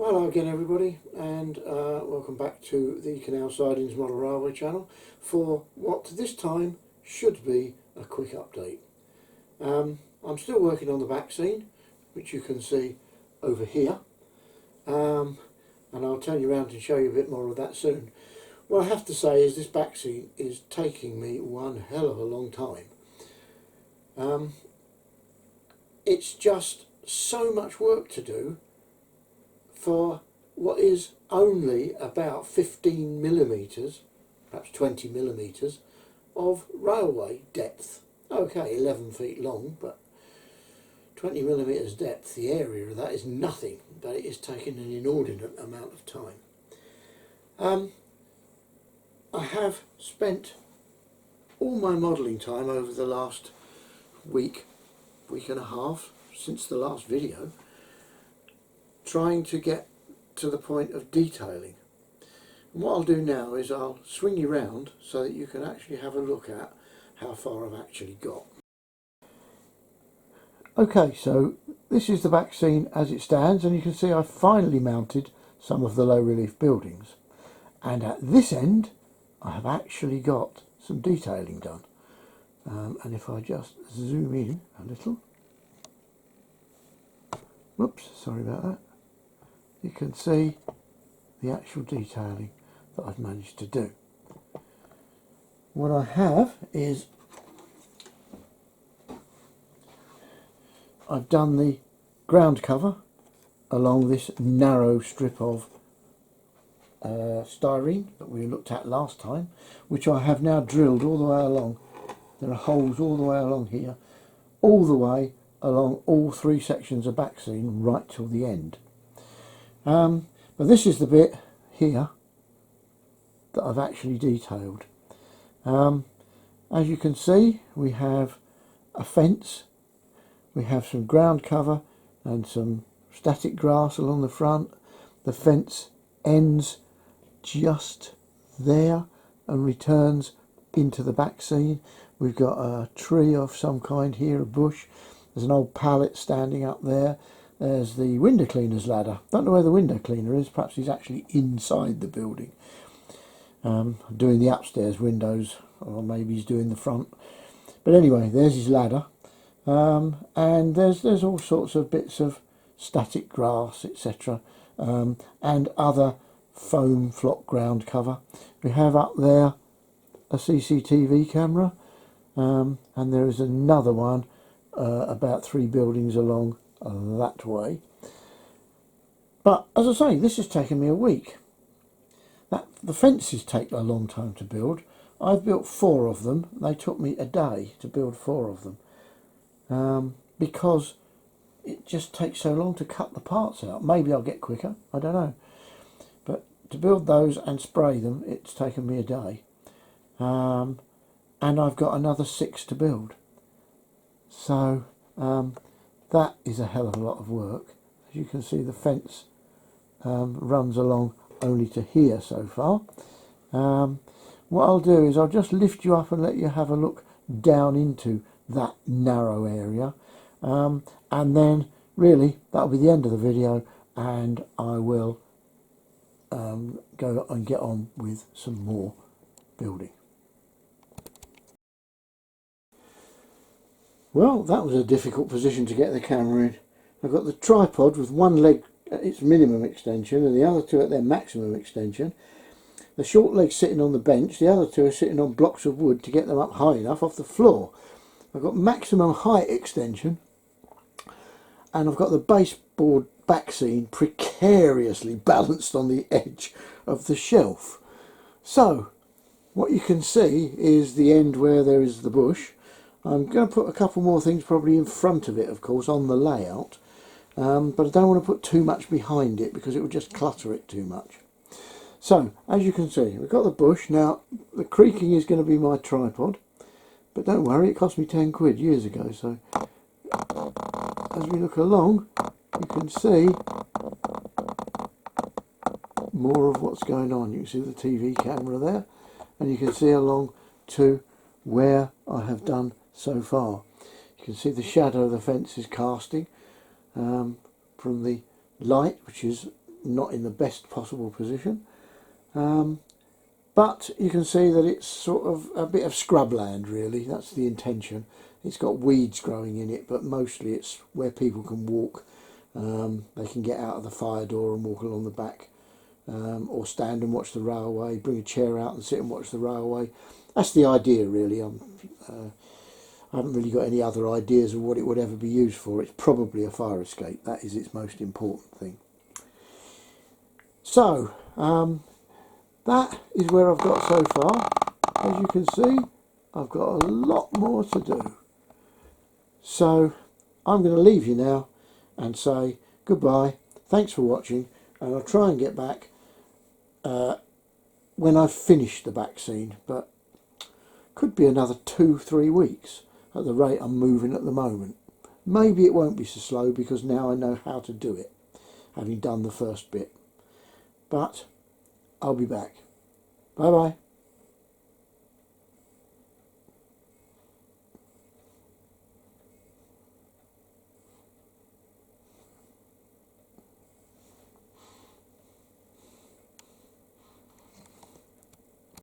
Well, hello again everybody, and welcome back to the Canal Sidings Model Railway channel for what this time should be a quick update. I'm still working on the back scene, which you can see over here, and I'll turn you around and show you a bit more of that soon. What I have to say is this back scene is taking me one hell of a long time. It's just so much work to do for what is only about 15 millimetres, perhaps 20 millimetres of railway depth. Okay, 11 feet long, but 20 millimetres depth, the area of that is nothing, but it is taking an inordinate amount of time. I have spent all my modelling time over the last week and a half since the last video trying to get to the point of detailing. And what I'll do now is I'll swing you round so that you can actually have a look at how far I've actually got. Okay, so this is the back scene as it stands, and you can see I've finally mounted some of the low relief buildings, and at this end I have actually got some detailing done. And if I just zoom in a little, whoops, sorry about that, you can see the actual detailing that I've managed to do. What I have is I've done the ground cover along this narrow strip of styrene that we looked at last time, which I have now drilled all the way along. There are holes all the way along here, all the way along all three sections of back scene right till the end. But this is the bit here that I've actually detailed. As you can see, we have a fence, we have some ground cover and some static grass along the front. The fence ends just there and returns into the back scene. We've got a tree of some kind here, a bush. There's an old pallet standing up there. There's the window cleaner's ladder. Don't know where the window cleaner is. Perhaps he's actually inside the building, doing the upstairs windows, or maybe he's doing the front. But anyway, there's his ladder, and there's all sorts of bits of static grass, etc., and other foam flock ground cover. We have up there a CCTV camera, and there is another one about 3 buildings along that way. But as I say, this has taken me a week. The fences take a long time to build. I've built 4 of them. They took me a day to build 4 of them, because it just takes so long to cut the parts out. Maybe I'll get quicker, I don't know, but to build those and spray them, it's taken me a day, and I've got another 6 to build. So that is a hell of a lot of work. As you can see, the fence runs along only to here so far. What I'll do is I'll just lift you up and let you have a look down into that narrow area, and then really that'll be the end of the video, and I will go and get on with some more building. Well, that was a difficult position to get the camera in. I've got the tripod with one leg at its minimum extension and the other 2 at their maximum extension. The short leg sitting on the bench, the other 2 are sitting on blocks of wood to get them up high enough off the floor. I've got maximum height extension, and I've got the baseboard back scene precariously balanced on the edge of the shelf. So what you can see is the end where there is the bush. I'm going to put a couple more things probably in front of it, of course, on the layout, but I don't want to put too much behind it because it will just clutter it too much. So, as you can see, we've got the bush. Now, the creaking is going to be my tripod, but don't worry, it cost me 10 quid years ago, so as we look along, you can see more of what's going on. You can see the TV camera there, and you can see along to where I have done so far. You can see the shadow of the fence is casting from the light, which is not in the best possible position. But you can see that it's sort of a bit of scrubland, really. That's the intention. It's got weeds growing in it, but mostly it's where people can walk. They can get out of the fire door and walk along the back, or stand and watch the railway, bring a chair out and sit and watch the railway. That's the idea, really. I haven't really got any other ideas of what it would ever be used for. It's probably a fire escape. That is its most important thing. So, that is where I've got so far. As you can see, I've got a lot more to do. So I'm going to leave you now and say goodbye. Thanks for watching, and I'll try and get back when I've finished the back scene, but could be another 2-3 weeks at the rate I'm moving at the moment. Maybe it won't be so slow because now I know how to do it, having done the first bit. But I'll be back. Bye bye.